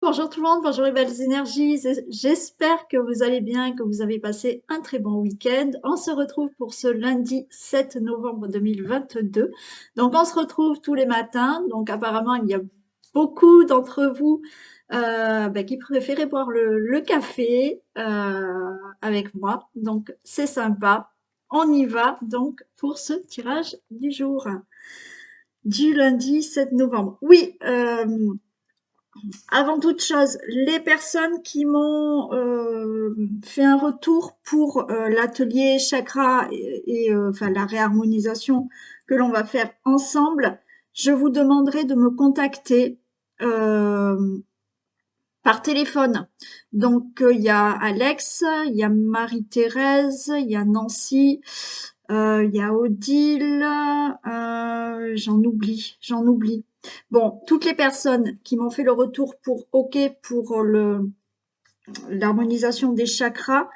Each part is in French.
Bonjour tout le monde, bonjour les belles énergies. J'espère que vous allez bien, que vous avez passé un très bon week-end. On se retrouve pour ce lundi 7 novembre 2022. Donc on se retrouve tous les matins. Donc apparemment il y a beaucoup d'entre vous qui préféraient boire le café avec moi. Donc c'est sympa. On y va donc pour ce tirage du jour du lundi 7 novembre. Oui, avant toute chose, les personnes qui m'ont fait un retour pour l'atelier chakra enfin la réharmonisation que l'on va faire ensemble, je vous demanderai de me contacter euh, par téléphone. Donc il y a Alex, il y a Marie-Thérèse, il y a Nancy, il y a Odile, j'en oublie. Bon, toutes les personnes qui m'ont fait le retour pour OK pour l'harmonisation des chakras,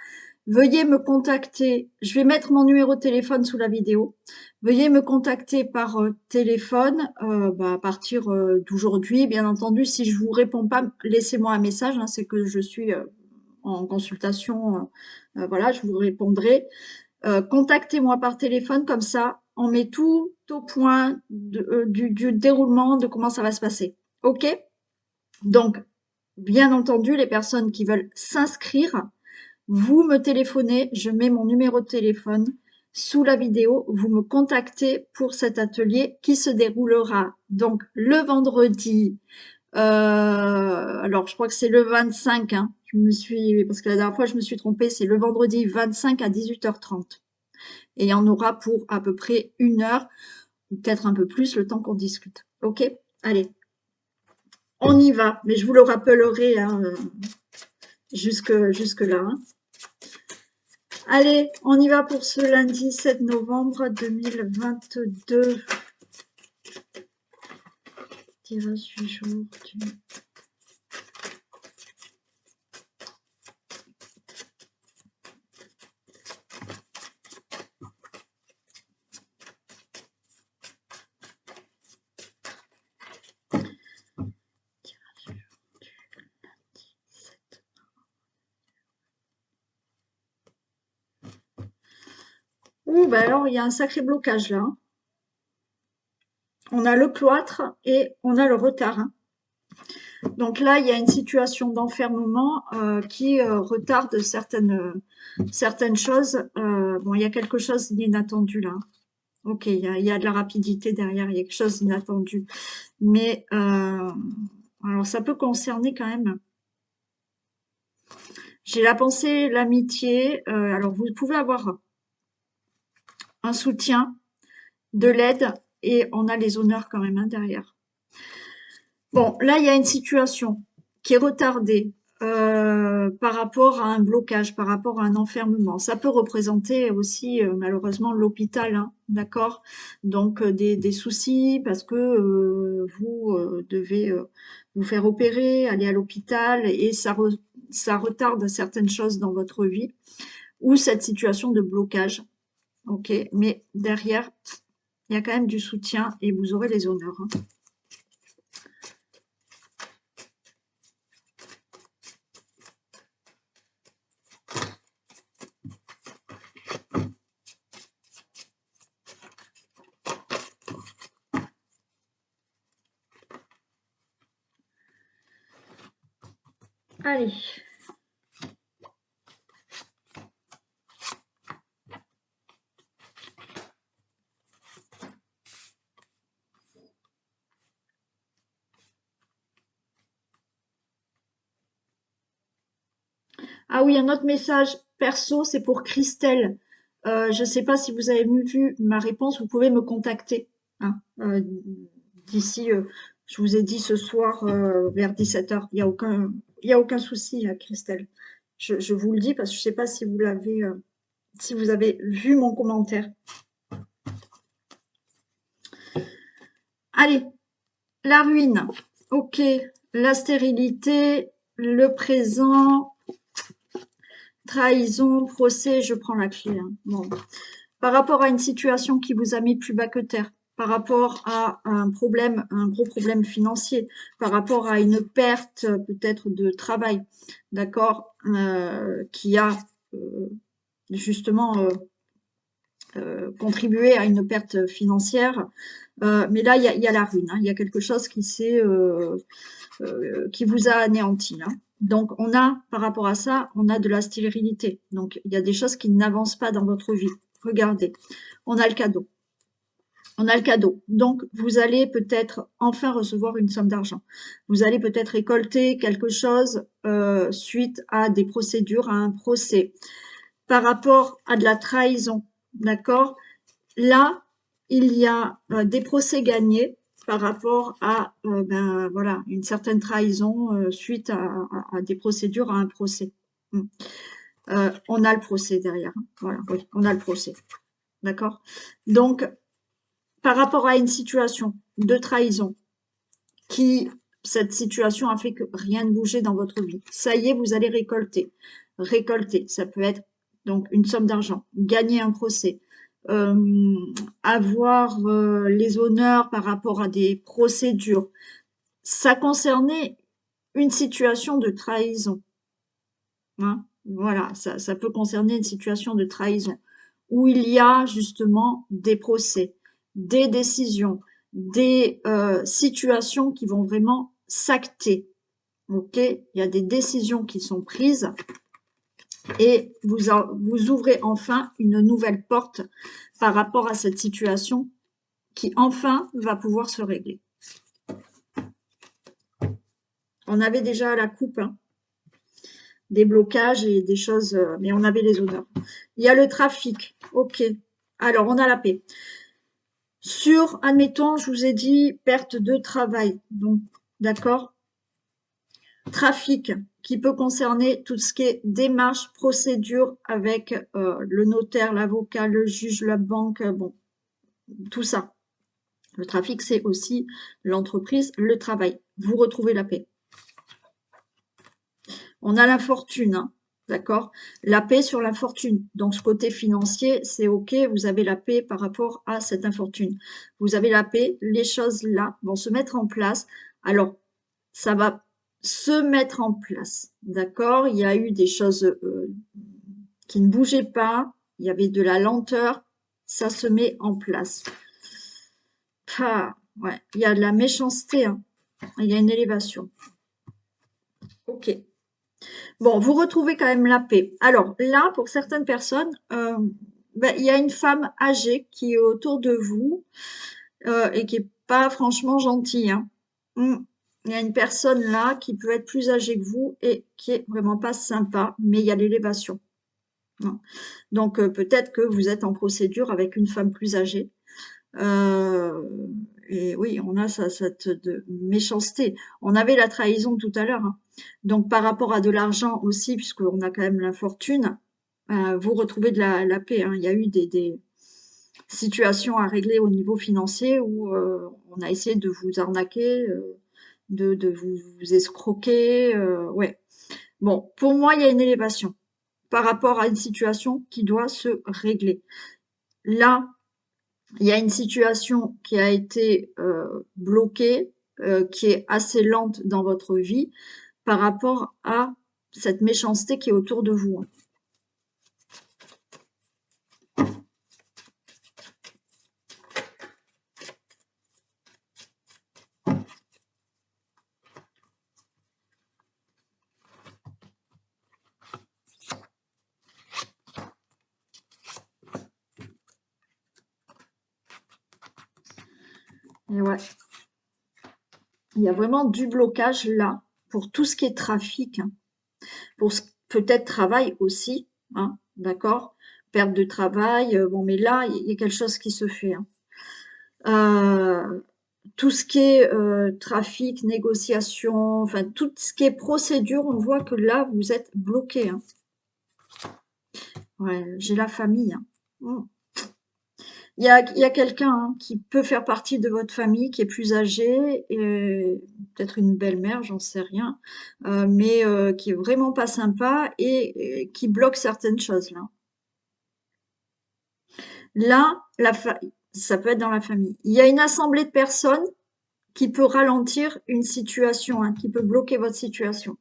veuillez me contacter. Je vais mettre mon numéro de téléphone sous la vidéo. Veuillez me contacter par téléphone à partir d'aujourd'hui. Bien entendu, si je vous réponds pas, laissez-moi un message. Hein, c'est que je suis en consultation. Voilà, je vous répondrai. Contactez-moi par téléphone, comme ça, on met tout au point du déroulement de comment ça va se passer. OK? Donc, bien entendu, les personnes qui veulent s'inscrire, vous me téléphonez, je mets mon numéro de téléphone sous la vidéo, vous me contactez pour cet atelier qui se déroulera donc le vendredi. Alors, je crois que c'est le 25, hein, parce que la dernière fois je me suis trompée, c'est le vendredi 25 à 18h30. Et il y en aura pour à peu près 1 heure, ou peut-être un peu plus, le temps qu'on discute. Ok? Allez, on y va, mais je vous le rappellerai hein, jusque là. Hein. Allez, on y va pour ce lundi 7 novembre 2022. Tirage du jour. Ouh, bah alors, il y a un sacré blocage là. Hein. On a le cloître et on a le retard. Hein. Donc là, il y a une situation d'enfermement qui retarde certaines choses. Bon, il y a quelque chose d'inattendu là. Ok, il y a de la rapidité derrière, il y a quelque chose d'inattendu. Mais alors ça peut concerner quand même. J'ai la pensée, l'amitié. Alors vous pouvez avoir un soutien, de l'aide et on a les honneurs quand même hein, derrière. Bon, là il y a une situation qui est retardée par rapport à un blocage, par rapport à un enfermement. Ça peut représenter aussi malheureusement l'hôpital, hein, d'accord? Donc des soucis parce que vous devez vous faire opérer, aller à l'hôpital et ça retarde certaines choses dans votre vie ou cette situation de blocage. Ok, mais derrière, il y a quand même du soutien et vous aurez les honneurs. Hein. Allez. Ah oui, un autre message perso, c'est pour Christelle. Je ne sais pas si vous avez vu ma réponse, vous pouvez me contacter. Hein, d'ici, je vous ai dit ce soir vers 17h. Il y a aucun souci, Christelle. Je vous le dis parce que je ne sais pas si vous l'avez, si vous avez vu mon commentaire. Allez, la ruine. Ok, la stérilité, le présent. Trahison, procès, je prends la clé. Hein. Bon. Par rapport à une situation qui vous a mis plus bas que terre. par rapport à un problème, un gros problème financier, par rapport à une perte peut-être de travail, d'accord, qui a justement contribué à une perte financière. Mais là, il y a la ruine, hein, il y a quelque chose qui vous a anéanti. Là. Donc, on a, par rapport à ça, on a de la stérilité. Donc, il y a des choses qui n'avancent pas dans votre vie. Regardez, on a le cadeau. On a le cadeau. Donc, vous allez peut-être enfin recevoir une somme d'argent. Vous allez peut-être récolter quelque chose suite à des procédures, à un procès. Par rapport à de la trahison, d'accord? Là, il y a des procès gagnés par rapport à ben, voilà, une certaine trahison suite à des procédures, à un procès. On a le procès derrière. Hein. Voilà, oui, on a le procès. D'accord? Donc, par rapport à une situation de trahison, cette situation a fait que rien ne bougeait dans votre vie. Ça y est, vous allez récolter. Récolter, ça peut être donc une somme d'argent, gagner un procès, avoir les honneurs par rapport à des procédures. Ça concernait une situation de trahison. Hein, voilà, ça peut concerner une situation de trahison où il y a justement des procès, des décisions, des situations qui vont vraiment s'acter. Ok, il y a des décisions qui sont prises et vous ouvrez enfin une nouvelle porte par rapport à cette situation qui enfin va pouvoir se régler. On avait déjà la coupe, hein, des blocages et des choses, mais on avait les honneurs. Il y a le trafic, ok. Alors, on a la paix. Sur, admettons, je vous ai dit perte de travail, donc, d'accord. Trafic, qui peut concerner tout ce qui est démarche, procédure avec le notaire, l'avocat, le juge, la banque, bon, tout ça. Le trafic, c'est aussi l'entreprise, le travail. Vous retrouvez la paix. On a la fortune, hein, d'accord? La paix sur la fortune. Donc, ce côté financier, c'est OK, vous avez la paix par rapport à cette infortune. Vous avez la paix, les choses là vont se mettre en place. Alors, ça va se mettre en place, d'accord? Il y a eu des choses qui ne bougeaient pas, il y avait de la lenteur, ça se met en place. Ah, ouais, il y a de la méchanceté, hein. Il y a une élévation. Ok. Bon, vous retrouvez quand même la paix. Alors là, pour certaines personnes, ben, il y a une femme âgée qui est autour de vous et qui est pas franchement gentille. Hein. Il y a une personne là qui peut être plus âgée que vous et qui est vraiment pas sympa, mais il y a l'élévation. Donc peut-être que vous êtes en procédure avec une femme plus âgée. Et oui, on a cette méchanceté. On avait la trahison tout à l'heure. Hein. Donc par rapport à de l'argent aussi, puisqu'on a quand même l'infortune, vous retrouvez de la paix. Hein. Il y a eu des situations à régler au niveau financier où on a essayé de vous arnaquer, de vous escroquer. Ouais. Bon, pour moi, il y a une élévation par rapport à une situation qui doit se régler. Là, il y a une situation qui a été bloquée, qui est assez lente dans votre vie par rapport à cette méchanceté qui est autour de vous. Et ouais, il y a vraiment du blocage là pour tout ce qui est trafic, hein, pour peut-être travail aussi, hein, d'accord, perte de travail, bon, mais là, il y a quelque chose qui se fait. Hein. Tout ce qui est trafic, négociation, enfin tout ce qui est procédure, on voit que là, vous êtes bloqué. Hein. Ouais, j'ai la famille. Hein. Il y a quelqu'un hein, qui peut faire partie de votre famille, qui est plus âgé, et peut-être une belle-mère, j'en sais rien, mais qui est vraiment pas sympa et qui bloque certaines choses là. Là, Ça peut être dans la famille. Il y a une assemblée de personnes qui peut ralentir une situation, hein, qui peut bloquer votre situation.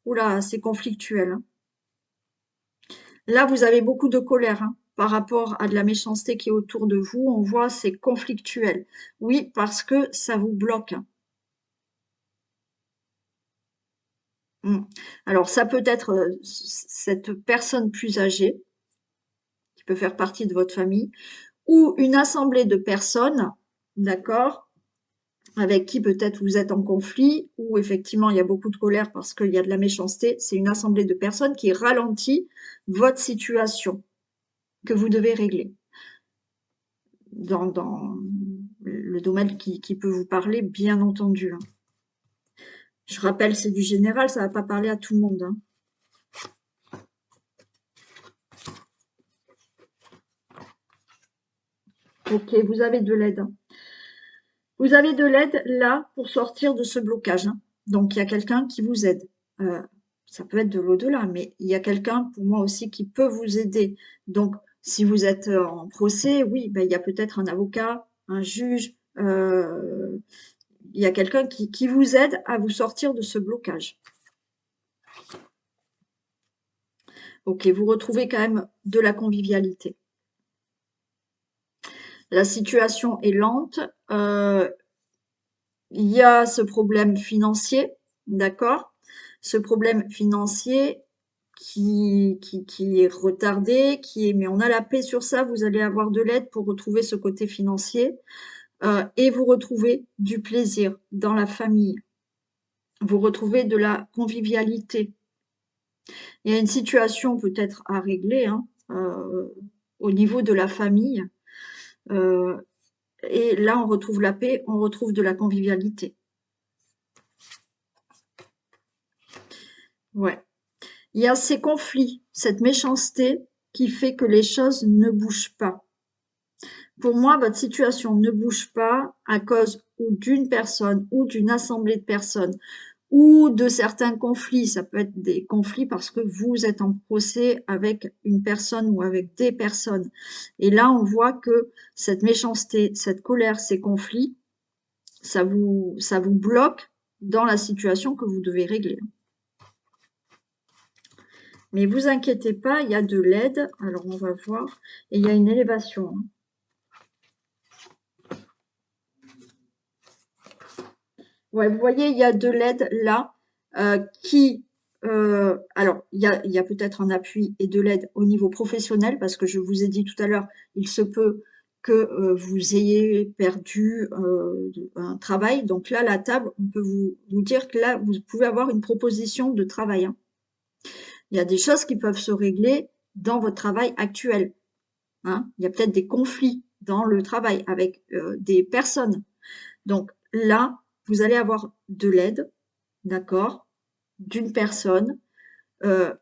Oula, c'est conflictuel, hein. Là, vous avez beaucoup de colère, hein, par rapport à de la méchanceté qui est autour de vous. On voit, c'est conflictuel. Oui, parce que ça vous bloque. Mm. Alors, ça peut être cette personne plus âgée, qui peut faire partie de votre famille, ou une assemblée de personnes, d'accord, avec qui peut-être vous êtes en conflit, ou effectivement il y a beaucoup de colère parce qu'il y a de la méchanceté. C'est une assemblée de personnes qui ralentit votre situation que vous devez régler dans le domaine qui peut vous parler, bien entendu, hein. Je rappelle, c'est du général, ça va pas parler à tout le monde, hein. Ok, vous avez de l'aide, hein. Vous avez de l'aide là pour sortir de ce blocage, hein. Donc il y a quelqu'un qui vous aide. Euh, Ça peut être de l'au-delà, mais il y a quelqu'un pour moi aussi qui peut vous aider. Donc si vous êtes en procès, oui, ben, il y a peut-être un avocat, un juge, il y a quelqu'un qui vous aide à vous sortir de ce blocage. Ok, vous retrouvez quand même de la convivialité. La situation est lente. Il y a ce problème financier, d'accord? Ce problème financier qui est retardé, mais on a la paix sur ça, vous allez avoir de l'aide pour retrouver ce côté financier et vous retrouvez du plaisir dans la famille. Vous retrouvez de la convivialité. Il y a une situation peut-être à régler, hein, au niveau de la famille. euh, et là, on retrouve la paix, on retrouve de la convivialité. Ouais. Il y a ces conflits, cette méchanceté qui fait que les choses ne bougent pas. Pour moi, votre situation ne bouge pas à cause ou d'une personne ou d'une assemblée de personnes ou de certains conflits. Ça peut être des conflits parce que vous êtes en procès avec une personne ou avec des personnes. Et là, on voit que cette méchanceté, cette colère, ces conflits, ça vous bloque dans la situation que vous devez régler. Mais vous inquiétez pas, il y a de l'aide. Alors, on va voir. Et il y a une élévation, hein. Ouais, vous voyez, il y a de l'aide là alors, il y a peut-être un appui et de l'aide au niveau professionnel parce que je vous ai dit tout à l'heure, il se peut que vous ayez perdu un travail. Donc là, la table, on peut vous dire que là, vous pouvez avoir une proposition de travail, hein. Il y a des choses qui peuvent se régler dans votre travail actuel, hein. Il y a peut-être des conflits dans le travail avec des personnes. Donc là, vous allez avoir de l'aide, d'accord, d'une personne euh,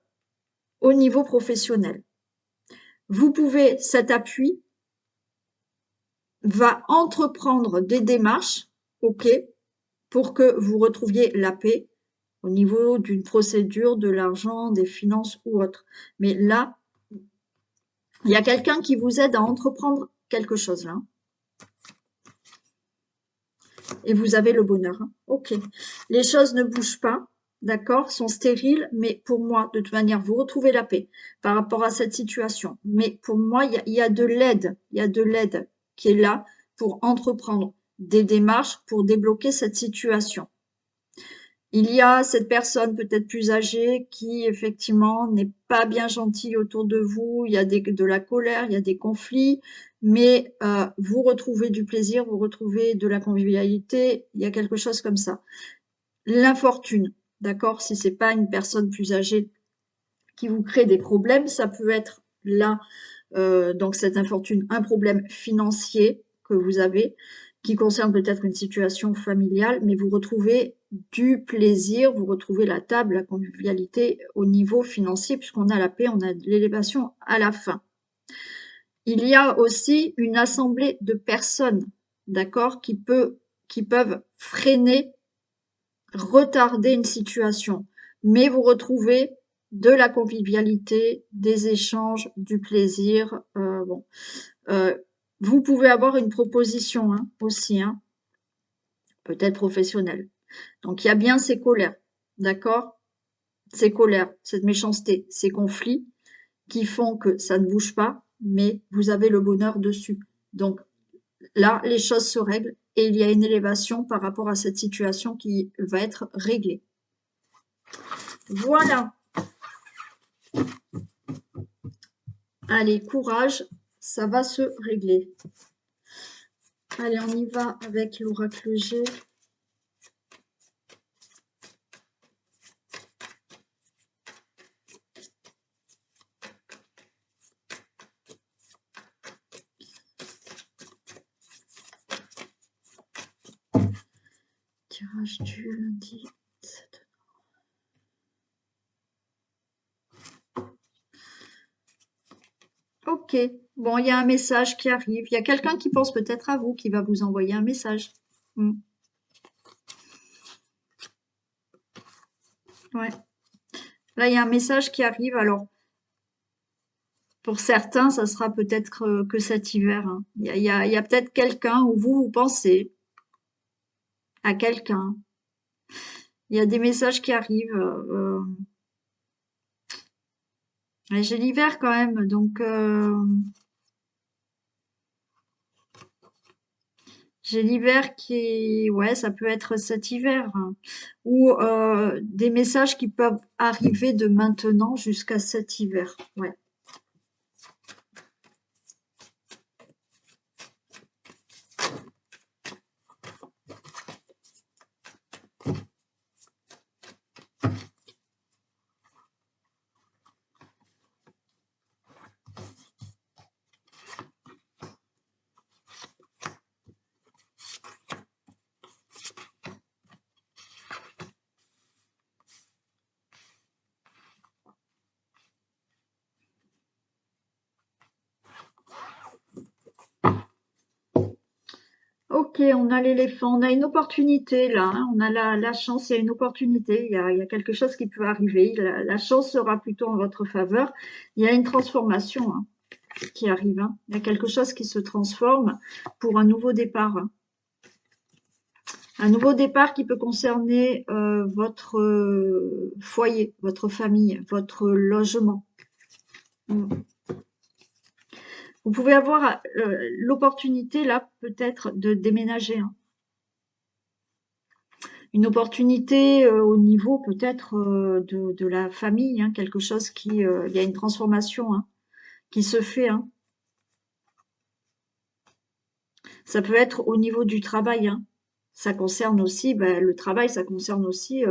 au niveau professionnel. Vous pouvez, cet appui va entreprendre des démarches, ok, pour que vous retrouviez la paix au niveau d'une procédure, de l'argent, des finances ou autre. Mais là, il y a quelqu'un qui vous aide à entreprendre quelque chose là. Et vous avez le bonheur, hein. Ok. Les choses ne bougent pas, d'accord, sont stériles, mais pour moi, de toute manière, vous retrouvez la paix par rapport à cette situation. Mais pour moi, il y a de l'aide, il y a de l'aide qui est là pour entreprendre des démarches pour débloquer cette situation. Il y a cette personne peut-être plus âgée qui effectivement n'est pas bien gentille autour de vous, il y a de la colère, il y a des conflits, mais vous retrouvez du plaisir, vous retrouvez de la convivialité, il y a quelque chose comme ça. L'infortune, d'accord, si c'est pas une personne plus âgée qui vous crée des problèmes, ça peut être là, donc cette infortune, un problème financier que vous avez, qui concerne peut-être une situation familiale, mais vous retrouvez du plaisir, vous retrouvez la table, la convivialité au niveau financier, puisqu'on a la paix, on a de l'élévation à la fin. Il y a aussi une assemblée de personnes, d'accord, qui peuvent freiner, retarder une situation, mais vous retrouvez de la convivialité, des échanges, du plaisir. Bon, vous pouvez avoir une proposition hein, aussi, hein, peut-être professionnelle. Donc il y a bien ces colères, d'accord? Ces colères, cette méchanceté, ces conflits qui font que ça ne bouge pas, mais vous avez le bonheur dessus. Donc là, les choses se règlent et il y a une élévation par rapport à cette situation qui va être réglée. Voilà. Allez, courage, ça va se régler. Allez, on y va avec l'oracle G. Tirage du lundi 7. Ok, bon, il y a un message qui arrive. Il y a quelqu'un qui pense peut-être à vous, qui va vous envoyer un message. Ouais. Là, il y a un message qui arrive. Alors, pour certains, ça sera peut-être que cet hiver, hein. Il y a peut-être quelqu'un où vous pensez à quelqu'un. Il y a des messages qui arrivent. J'ai l'hiver quand même, donc j'ai l'hiver qui, ouais, ça peut être cet hiver, hein. Ou des messages qui peuvent arriver de maintenant jusqu'à cet hiver. Ouais. Ok, on a l'éléphant, on a une opportunité là, hein. On a la chance, il y a une opportunité, il y a quelque chose qui peut arriver. La chance sera plutôt en votre faveur. Il y a une transformation hein, qui arrive, hein. Il y a quelque chose qui se transforme pour un nouveau départ, hein. Un nouveau départ qui peut concerner votre foyer, votre famille, votre logement. Vous pouvez avoir l'opportunité là peut-être de déménager, hein. Une opportunité au niveau peut-être de la famille, hein, quelque chose qui, il y a une transformation hein, qui se fait, hein. Ça peut être au niveau du travail, hein. Ça concerne aussi, ben, le travail, ça concerne aussi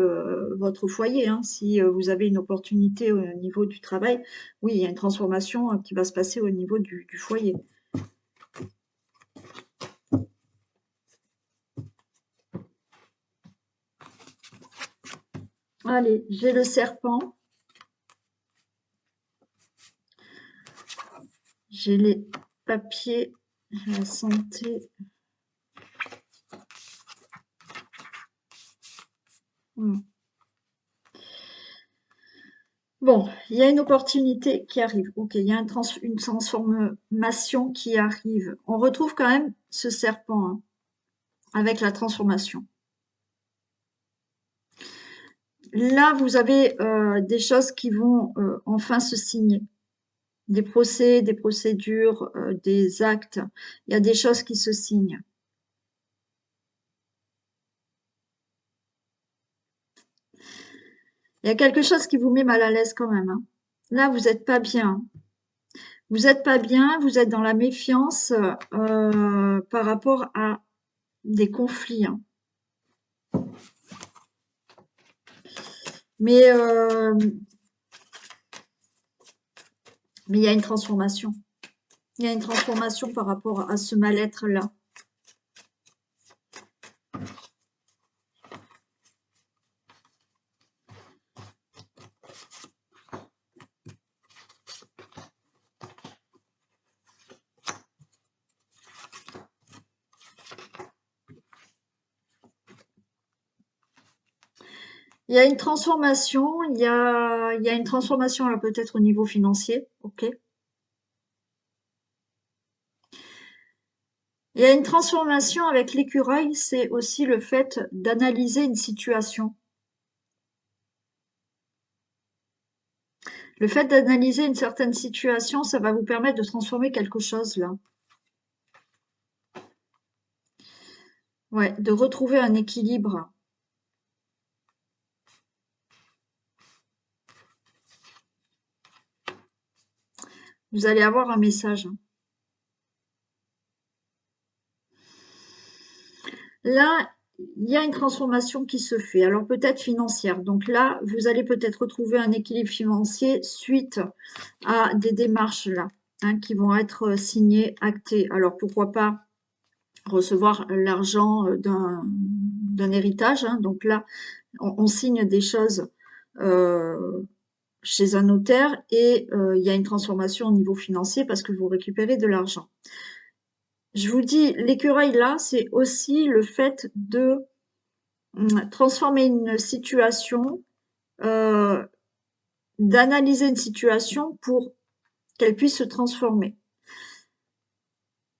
votre foyer, hein. Si vous avez une opportunité au niveau du travail, oui, il y a une transformation qui va se passer au niveau du foyer. Allez, j'ai le serpent. J'ai les papiers, la santé. Bon, il y a une opportunité qui arrive. Ok, il y a une transformation qui arrive. On retrouve quand même ce serpent hein, avec la transformation. Là, vous avez des choses qui vont enfin se signer. Des procès, des procédures, des actes. Il y a des choses qui se signent. Il y a quelque chose qui vous met mal à l'aise quand même, hein. Là, vous n'êtes pas bien. Vous n'êtes pas bien, vous êtes dans la méfiance par rapport à des conflits, hein. Mais il y a une transformation. Il y a une transformation par rapport à ce mal-être-là. Il y a une transformation, il y a une transformation là peut-être au niveau financier, ok. Il y a une transformation avec l'écureuil, c'est aussi le fait d'analyser une situation. Le fait d'analyser une certaine situation, ça va vous permettre de transformer quelque chose là. Ouais, de retrouver un équilibre. Vous allez avoir un message. Là, il y a une transformation qui se fait, alors peut-être financière. Donc là, vous allez peut-être retrouver un équilibre financier suite à des démarches là, hein, qui vont être signées, actées. Alors pourquoi pas recevoir l'argent d'un héritage, hein. Donc là, on signe des choses chez un notaire et il y a une transformation au niveau financier parce que vous récupérez de l'argent. Je vous dis, l'écureuil là, c'est aussi le fait de transformer une situation, euh, d'analyser une situation pour qu'elle puisse se transformer.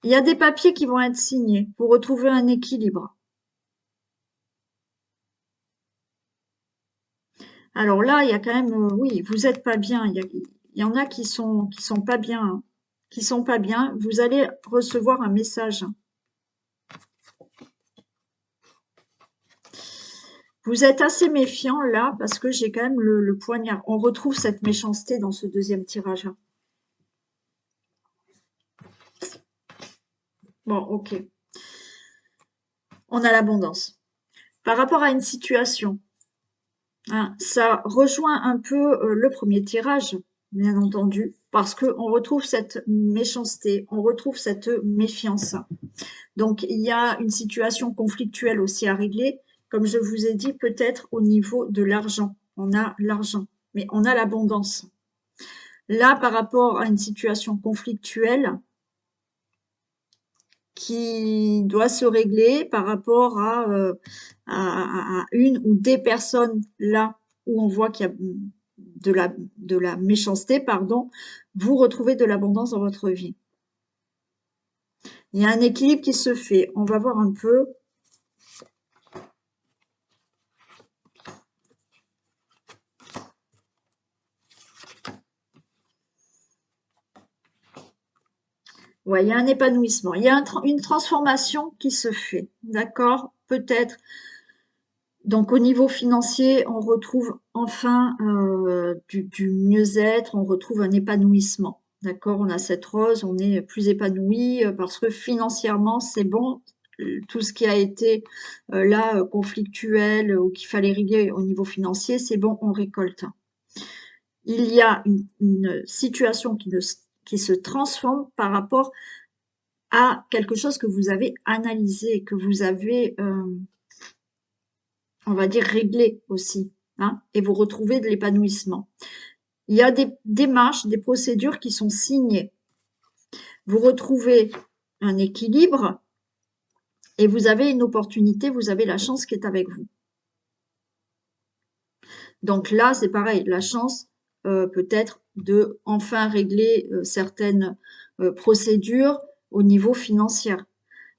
Il y a des papiers qui vont être signés pour retrouver un équilibre. Alors là, il y a quand même, oui, vous êtes pas bien. Il y en a qui sont pas bien, hein, qui sont pas bien. Vous allez recevoir un message. Vous êtes assez méfiant là parce que j'ai quand même le poignard. On retrouve cette méchanceté dans ce deuxième tirage. Bon, ok. On a l'abondance. Par rapport à une situation, hein, ça rejoint un peu le premier tirage, bien entendu, parce qu'on retrouve cette méchanceté, on retrouve cette méfiance. Donc, il y a une situation conflictuelle aussi à régler. Comme je vous ai dit, peut-être au niveau de l'argent. On a l'argent, mais on a l'abondance. Là, par rapport à une situation conflictuelle qui doit se régler par rapport à une ou des personnes là où on voit qu'il y a de la méchanceté, pardon, vous retrouvez de l'abondance dans votre vie. Il y a un équilibre qui se fait. On va voir un peu. Ouais, il y a un épanouissement. Il y a une transformation qui se fait. D'accord? Peut-être. Donc au niveau financier, on retrouve enfin du mieux-être, on retrouve un épanouissement. D'accord? On a cette rose, on est plus épanoui parce que financièrement, c'est bon. Tout ce qui a été là conflictuel ou qu'il fallait régler au niveau financier, c'est bon, on récolte. Il y a une situation qui se transforme par rapport à quelque chose que vous avez analysé, que vous avez on va dire réglé aussi, hein, et vous retrouvez de l'épanouissement. Il y a des démarches, des procédures qui sont signées. Vous retrouvez un équilibre et vous avez une opportunité, vous avez la chance qui est avec vous. Donc là, c'est pareil, la chance peut-être de enfin régler certaines procédures au niveau financier.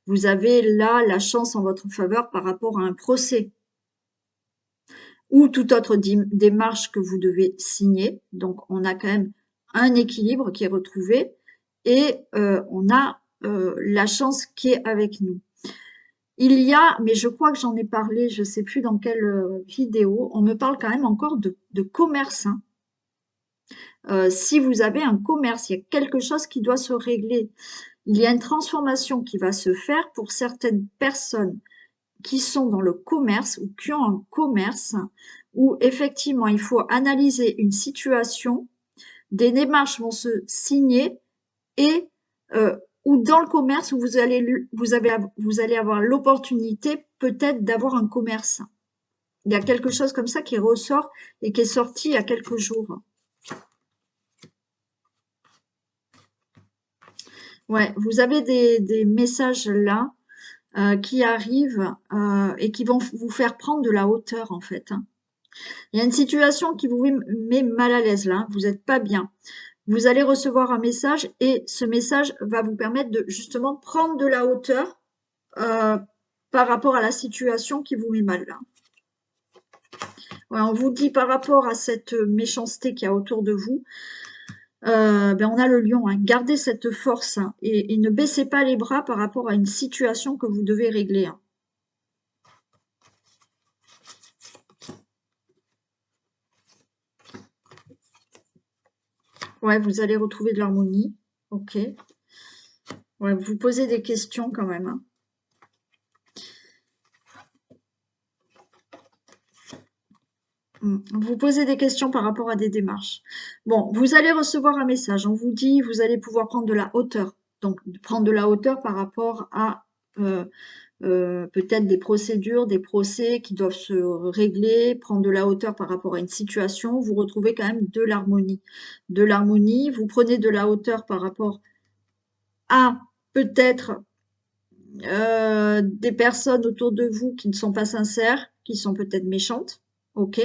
Vous avez là la chance en votre faveur par rapport à un procès ou toute autre démarche que vous devez signer. Donc, on a quand même un équilibre qui est retrouvé et on a la chance qui est avec nous. Il y a, mais je crois que j'en ai parlé, je ne sais plus dans quelle vidéo, on me parle quand même encore de commerce. Hein. Si vous avez un commerce, il y a quelque chose qui doit se régler. Il y a une transformation qui va se faire pour certaines personnes qui sont dans le commerce ou qui ont un commerce où effectivement il faut analyser une situation, des démarches vont se signer et ou dans le commerce où vous allez avoir l'opportunité peut-être d'avoir un commerce. Il y a quelque chose comme ça qui ressort et qui est sorti il y a quelques jours. Ouais, vous avez des messages là qui arrivent et qui vont vous faire prendre de la hauteur en fait. Hein. Il y a une situation qui vous met mal à l'aise là, hein, vous n'êtes pas bien. Vous allez recevoir un message et ce message va vous permettre de justement prendre de la hauteur par rapport à la situation qui vous met mal là. Ouais, on vous dit par rapport à cette méchanceté qu'il y a autour de vous, ben on a le lion, hein. Gardez cette force hein, et ne baissez pas les bras par rapport à une situation que vous devez régler. Hein. Ouais, vous allez retrouver de l'harmonie. Ok. Ouais, vous posez des questions quand même. Hein. Vous posez des questions par rapport à des démarches. Bon, vous allez recevoir un message. On vous dit, vous allez pouvoir prendre de la hauteur. Donc, prendre de la hauteur par rapport à peut-être des procédures, des procès qui doivent se régler, prendre de la hauteur par rapport à une situation. Vous retrouvez quand même de l'harmonie. De l'harmonie, vous prenez de la hauteur par rapport à peut-être des personnes autour de vous qui ne sont pas sincères, qui sont peut-être méchantes. Ok.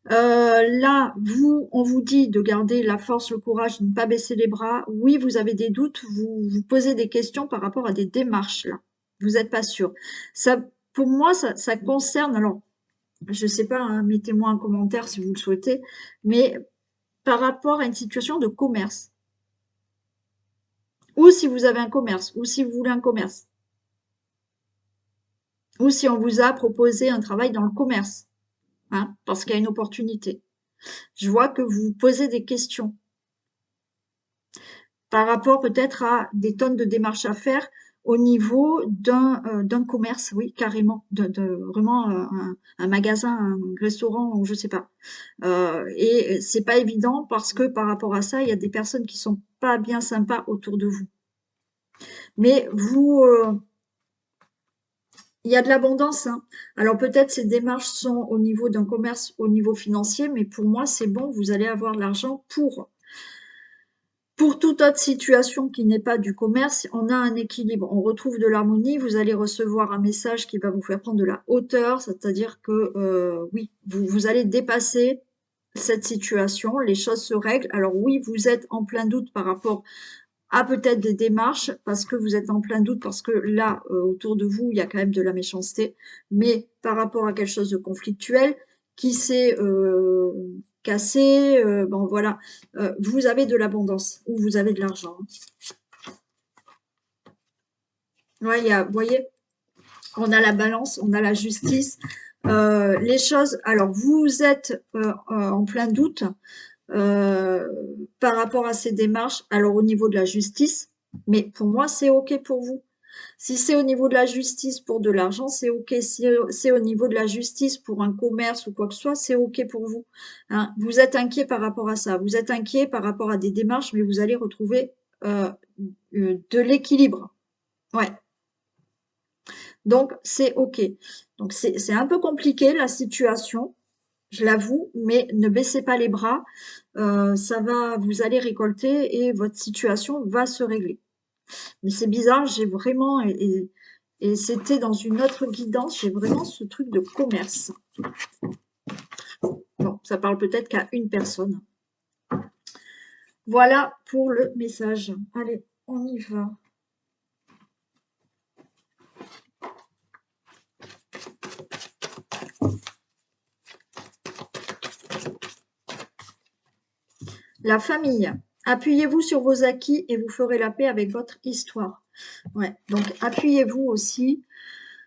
Là, on vous dit de garder la force, le courage, de ne pas baisser les bras. Oui, vous avez des doutes, vous posez des questions par rapport à des démarches, là. Vous n'êtes pas sûr. Ça, pour moi, ça concerne, alors, je sais pas, hein, mettez-moi un commentaire si vous le souhaitez, mais par rapport à une situation de commerce. Ou si vous avez un commerce, ou si vous voulez un commerce. Ou si on vous a proposé un travail dans le commerce, hein, parce qu'il y a une opportunité. Je vois que vous vous posez des questions par rapport peut-être à des tonnes de démarches à faire au niveau d'un commerce, oui, carrément, vraiment un magasin, un restaurant, ou je sais pas. Et c'est pas évident parce que par rapport à ça, il y a des personnes qui sont pas bien sympas autour de vous. Mais vous, il y a de l'abondance, hein. Alors peut-être ces démarches sont au niveau d'un commerce, au niveau financier, mais pour moi c'est bon, vous allez avoir l'argent pour toute autre situation qui n'est pas du commerce, on a un équilibre, on retrouve de l'harmonie, vous allez recevoir un message qui va vous faire prendre de la hauteur, c'est-à-dire que oui, vous allez dépasser cette situation, les choses se règlent. Alors oui, vous êtes en plein doute par rapport à peut-être des démarches, parce que vous êtes en plein doute, parce que là, autour de vous, il y a quand même de la méchanceté, mais par rapport à quelque chose de conflictuel, qui s'est cassé, bon voilà, vous avez de l'abondance, ou vous avez de l'argent. Ouais, vous voyez, on a la balance, on a la justice, les choses, alors vous êtes en plein doute, par rapport à ces démarches, alors au niveau de la justice, mais pour moi, c'est OK pour vous. Si c'est au niveau de la justice pour de l'argent, c'est OK. Si c'est au niveau de la justice pour un commerce ou quoi que ce soit, c'est OK pour vous. Hein. Vous êtes inquiet par rapport à ça. Vous êtes inquiet par rapport à des démarches, mais vous allez retrouver de l'équilibre. Ouais. Donc, c'est OK. Donc, c'est un peu compliqué la situation, je l'avoue, mais ne baissez pas les bras. Vous allez récolter et votre situation va se régler. Mais c'est bizarre, j'ai vraiment, et c'était dans une autre guidance, j'ai vraiment ce truc de commerce. Bon, ça parle peut-être qu'à une personne. Voilà pour le message. Allez, on y va. La famille. Appuyez-vous sur vos acquis et vous ferez la paix avec votre histoire. Ouais, donc appuyez-vous aussi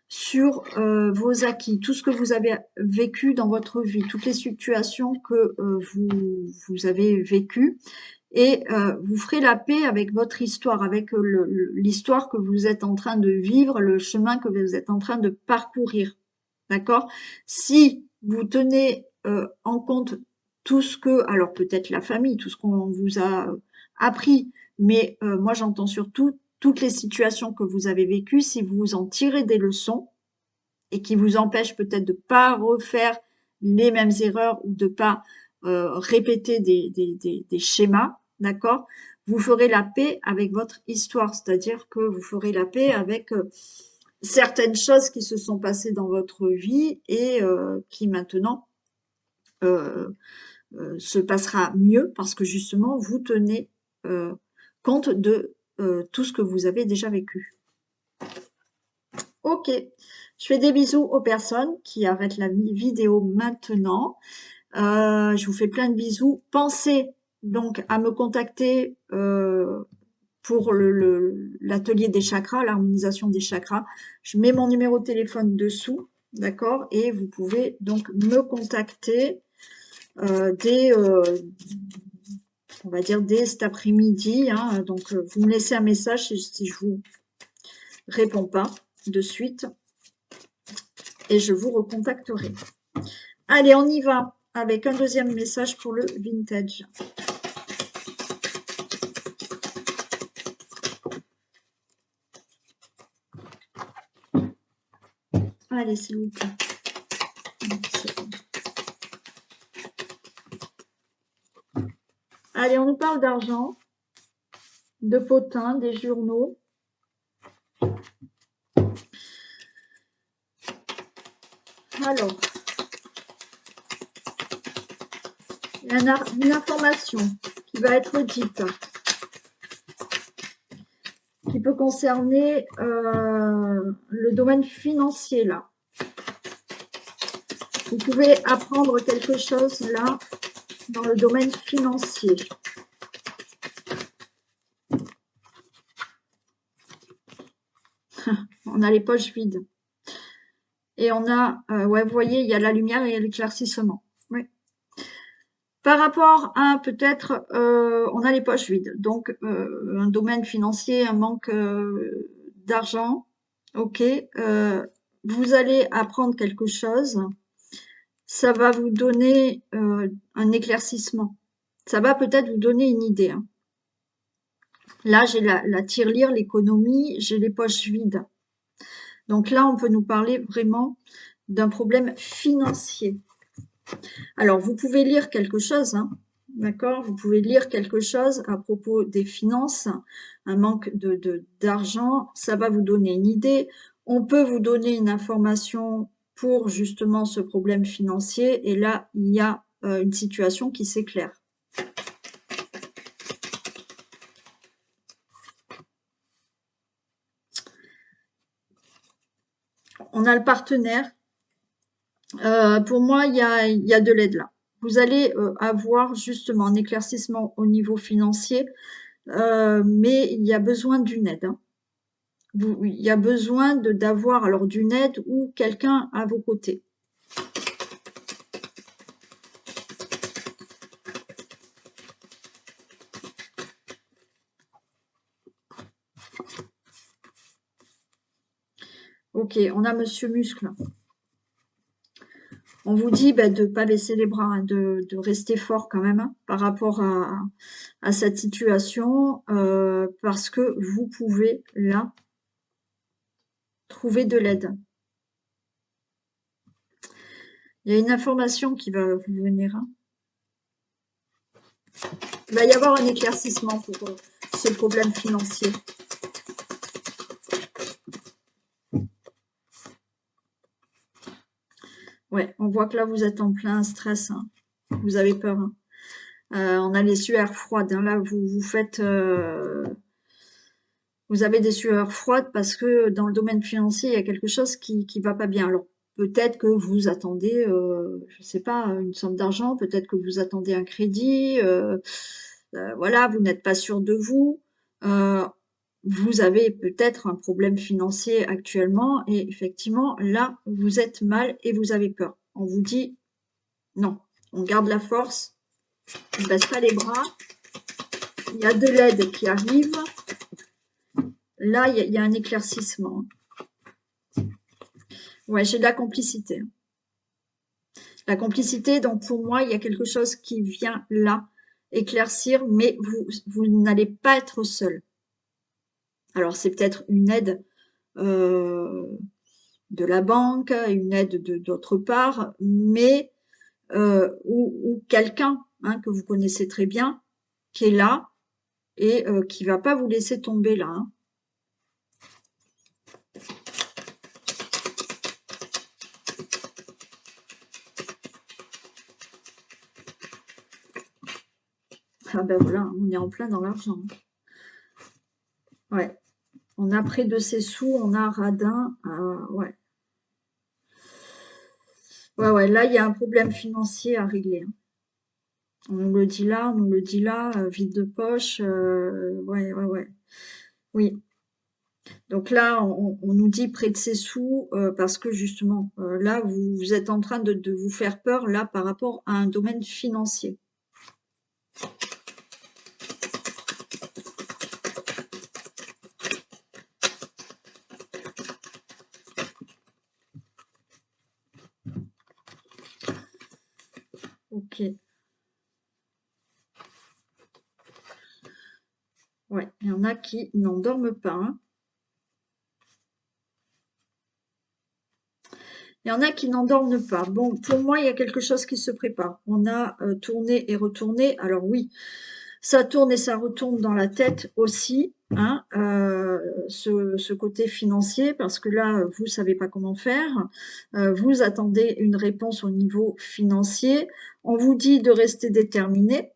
sur vos acquis, tout ce que vous avez vécu dans votre vie, toutes les situations que vous avez vécues, et vous ferez la paix avec votre histoire, avec l'histoire que vous êtes en train de vivre, le chemin que vous êtes en train de parcourir. D'accord? Si vous tenez en compte tout ce que, alors peut-être la famille, tout ce qu'on vous a appris, mais moi j'entends surtout toutes les situations que vous avez vécues, si vous en tirez des leçons et qui vous empêchent peut-être de pas refaire les mêmes erreurs ou de pas répéter des schémas, d'accord? Vous ferez la paix avec votre histoire, c'est-à-dire que vous ferez la paix avec certaines choses qui se sont passées dans votre vie et qui maintenant se passera mieux parce que justement, vous tenez compte de tout ce que vous avez déjà vécu. Ok, je fais des bisous aux personnes qui arrêtent la vidéo maintenant. Je vous fais plein de bisous. Pensez donc à me contacter pour l'atelier des chakras, l'harmonisation des chakras. Je mets mon numéro de téléphone dessous, d'accord? Et vous pouvez donc me contacter dès, on va dire, dès cet après-midi. Hein. Donc, vous me laissez un message si je vous réponds pas de suite. Et je vous recontacterai. Allez, on y va avec un deuxième message pour le vintage. Allez, s'il vous plaît. Allez, on nous parle d'argent, de potins, des journaux. Alors, il y a une information qui va être dite, qui peut concerner le domaine financier, là. Vous pouvez apprendre quelque chose, là, dans le domaine financier. On a les poches vides. Et on a, ouais, vous voyez, il y a la lumière et l'éclaircissement. Oui. Par rapport à peut-être, on a les poches vides. Donc, un domaine financier, un manque d'argent. Ok. Vous allez apprendre quelque chose. Ça va vous donner un éclaircissement. Ça va peut-être vous donner une idée. Hein. Là, j'ai la tirelire, l'économie, j'ai les poches vides. Donc là, on peut nous parler vraiment d'un problème financier. Alors, vous pouvez lire quelque chose, hein, d'accord? Vous pouvez lire quelque chose à propos des finances, un manque d'argent, ça va vous donner une idée. On peut vous donner une information pour justement ce problème financier, et là, il y a une situation qui s'éclaire. On a le partenaire. Pour moi, il y a de l'aide là. Vous allez avoir justement un éclaircissement au niveau financier, mais il y a besoin d'une aide. Hein. Il y a besoin d'avoir alors d'une aide ou quelqu'un à vos côtés. Ok, on a Monsieur Muscle. On vous dit de ne pas baisser les bras, hein, de rester fort quand même hein, par rapport à cette situation, parce que vous pouvez là trouver de l'aide. Il y a une information qui va vous venir. Hein. Il va y avoir un éclaircissement pour ce problème financier. Ouais, on voit que là, vous êtes en plein stress. Hein. Vous avez peur. Hein. On a les sueurs froides. Hein. Là, vous faites... vous avez des sueurs froides parce que dans le domaine financier, il y a quelque chose qui va pas bien. Alors, peut-être que vous attendez, je sais pas, une somme d'argent. Peut-être que vous attendez un crédit. Voilà, vous n'êtes pas sûr de vous. Vous avez peut-être un problème financier actuellement et effectivement, là, vous êtes mal et vous avez peur. On vous dit, non, on garde la force, on ne baisse pas les bras, il y a de l'aide qui arrive. Là, il y a un éclaircissement. Ouais, j'ai de la complicité. La complicité, donc pour moi, il y a quelque chose qui vient là éclaircir, mais vous n'allez pas être seul. Alors, c'est peut-être une aide de la banque, une aide d'autre part, mais ou quelqu'un hein, que vous connaissez très bien, qui est là et qui va pas vous laisser tomber là. Hein. Ah ben voilà, on est en plein dans l'argent. Ouais. On a près de ses sous, on a radin. Ouais. Ouais, là, il y a un problème financier à régler, hein. On nous le dit là, on nous le dit là, vide de poche. Ouais. Oui. Donc là, on nous dit près de ses sous parce que justement, là, vous êtes en train de vous faire peur là par rapport à un domaine financier. Ok. Ouais, il y en a qui n'en dorment pas, hein. Il y en a qui n'en dorment pas. Bon, pour moi, il y a quelque chose qui se prépare. On a tourné et retourné. Alors oui, ça tourne et ça retourne dans la tête aussi, hein, ce côté financier, parce que là, vous savez pas comment faire. Vous attendez une réponse au niveau financier. On vous dit de rester déterminé.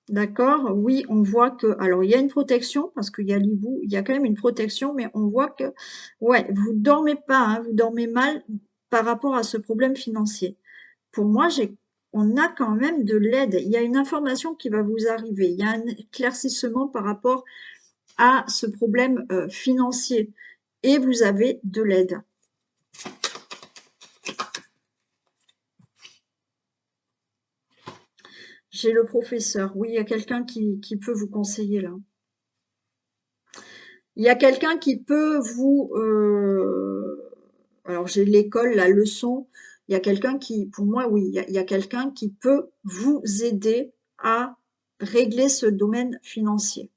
D'accord? Oui, on voit que, alors il y a une protection parce qu'il y a l'hibou, il y a quand même une protection, mais on voit que, ouais, vous dormez pas, hein, vous dormez mal par rapport à ce problème financier. Pour moi, on a quand même de l'aide. Il y a une information qui va vous arriver. Il y a un éclaircissement par rapport à ce problème financier et vous avez de l'aide. J'ai le professeur. Oui, il y a quelqu'un qui peut vous conseiller là. Il y a quelqu'un qui peut vous... alors j'ai l'école, la leçon. Il y a quelqu'un qui, pour moi, oui, il y a quelqu'un qui peut vous aider à régler ce domaine financier.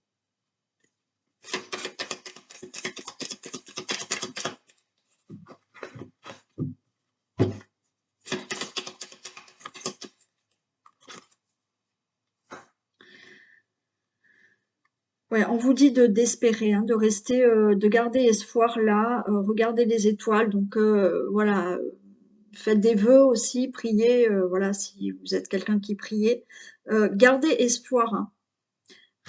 Ouais, on vous dit d'espérer, hein, de rester, de garder espoir là, regardez les étoiles. Donc voilà, faites des vœux aussi, priez, voilà, si vous êtes quelqu'un qui priez. Gardez espoir, hein.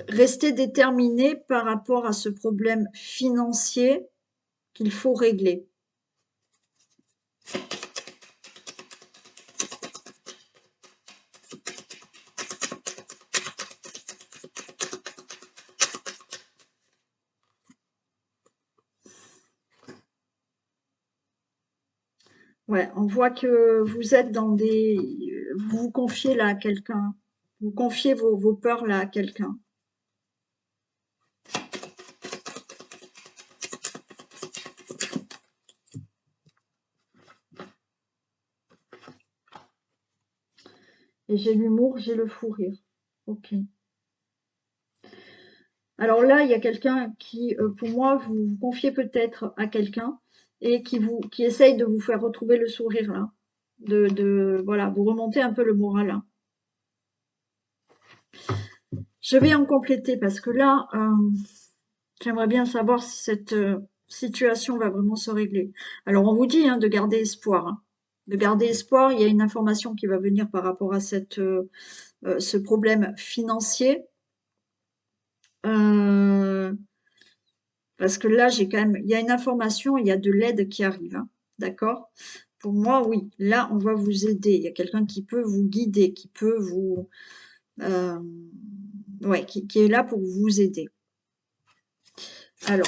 Restez déterminé par rapport à ce problème financier qu'il faut régler. Ouais, on voit que vous êtes dans des... Vous vous confiez là à quelqu'un. Vous confiez vos peurs là à quelqu'un. Et j'ai l'humour, j'ai le fou rire. Ok. Alors là, il y a quelqu'un qui, pour moi, vous confiez peut-être à quelqu'un et qui essaye de vous faire retrouver le sourire là. Voilà, vous remontez un peu le moral là. Je vais en compléter parce que là, j'aimerais bien savoir si cette situation va vraiment se régler. Alors, on vous dit hein, de garder espoir, hein. De garder espoir, il y a une information qui va venir par rapport à ce problème financier. Parce que là, j'ai quand même, il y a une information, il y a de l'aide qui arrive, hein. D'accord? Pour moi, oui, là, on va vous aider. Il y a quelqu'un qui peut vous guider, qui peut vous, euh, ouais, qui est là pour vous aider. Alors,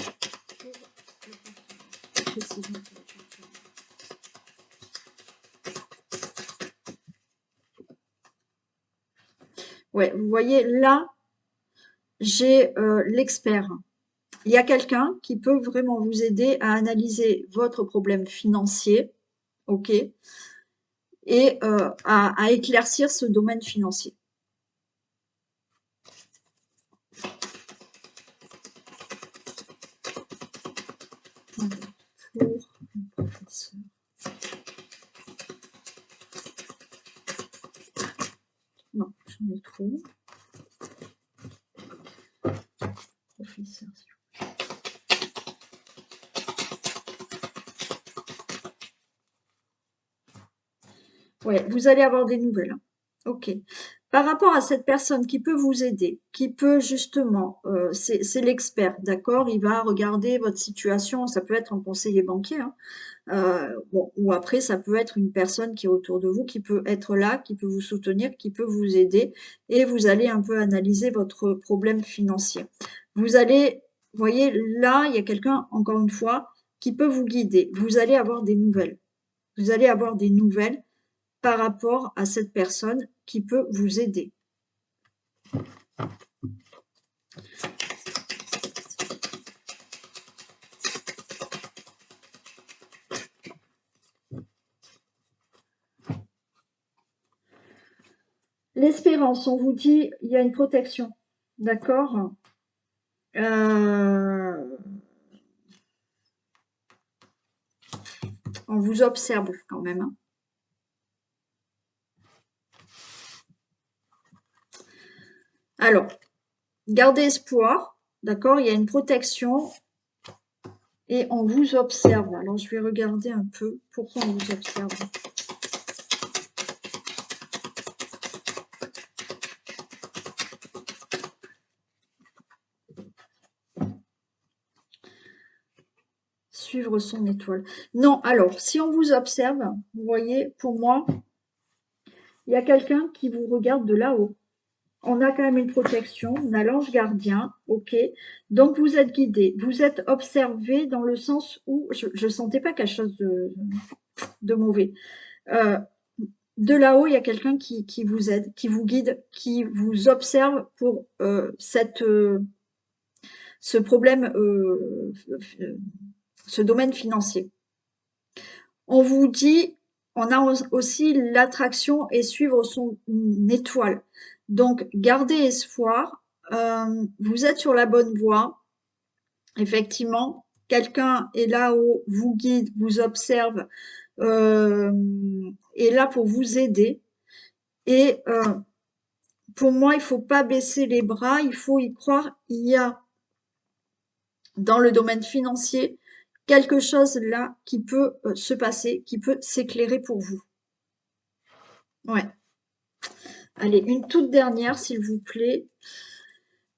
ouais, vous voyez, là, j'ai l'expert. Il y a quelqu'un qui peut vraiment vous aider à analyser votre problème financier, ok, et à éclaircir ce domaine financier. Pour professeur. Non, j'en ai trop. Professeur. Ouais, vous allez avoir des nouvelles, hein. Ok. par rapport à cette personne qui peut vous aider, qui peut justement, c'est l'expert, d'accord? Il va regarder votre situation, ça peut être un conseiller banquier, hein, bon, ou après ça peut être une personne qui est autour de vous, qui peut être là, qui peut vous soutenir, qui peut vous aider et vous allez un peu analyser votre problème financier. Vous allez, vous voyez, là, il y a quelqu'un, encore une fois, qui peut vous guider. Vous allez avoir des nouvelles. Vous allez avoir des nouvelles par rapport à cette personne qui peut vous aider. L'espérance, on vous dit, il y a une protection, d'accord? On vous observe quand même, hein. Alors, gardez espoir, d'accord? Il y a une protection et on vous observe. Alors, je vais regarder un peu pourquoi on vous observe. Suivre son étoile. Non, alors, si on vous observe, vous voyez, pour moi, il y a quelqu'un qui vous regarde de là-haut. On a quand même une protection, on a l'ange gardien, ok. Donc vous êtes guidé, vous êtes observé dans le sens où je ne sentais pas quelque chose de mauvais. De là-haut, il y a quelqu'un qui vous aide, qui vous guide, qui vous observe pour ce problème, ce domaine financier. On vous dit, on a aussi l'attraction et suivre son étoile. Donc, gardez espoir. Vous êtes sur la bonne voie. Effectivement, quelqu'un est là-haut, vous guide, vous observe, est là pour vous aider. Et pour moi, il ne faut pas baisser les bras, il faut y croire. Il y a dans le domaine financier quelque chose là qui peut se passer, qui peut s'éclairer pour vous. Ouais. Allez, une toute dernière, s'il vous plaît.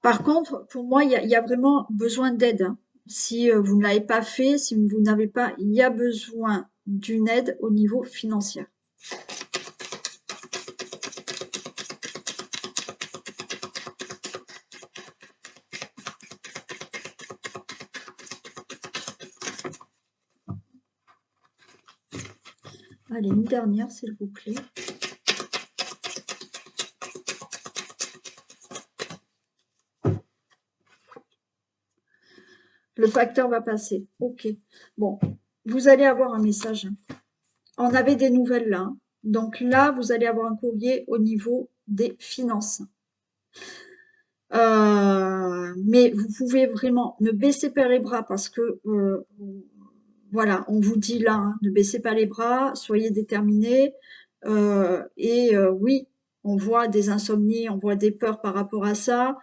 Par contre, pour moi, il y a vraiment besoin d'aide, hein. Si vous ne l'avez pas fait, si vous n'avez pas, il y a besoin d'une aide au niveau financier. Allez, une dernière, s'il vous plaît. Le facteur va passer. Ok. Bon, vous allez avoir un message. On avait des nouvelles là. Donc là, vous allez avoir un courrier au niveau des finances. Mais vous pouvez vraiment ne baisser pas les bras parce que voilà, on vous dit là, hein, ne baissez pas les bras, soyez déterminés. Oui, on voit des insomnies, on voit des peurs par rapport à ça,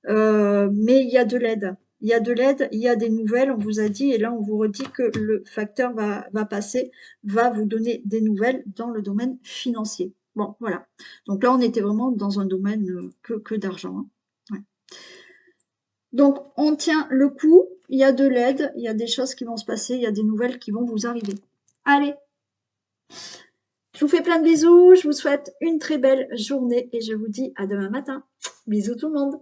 mais il y a de l'aide. Il y a de l'aide, il y a des nouvelles, on vous a dit, et là on vous redit que le facteur va passer, va vous donner des nouvelles dans le domaine financier. Bon, voilà. Donc là, on était vraiment dans un domaine que d'argent, hein. Ouais. Donc, on tient le coup, il y a de l'aide, il y a des choses qui vont se passer, il y a des nouvelles qui vont vous arriver. Allez, je vous fais plein de bisous, je vous souhaite une très belle journée et je vous dis à demain matin. Bisous tout le monde.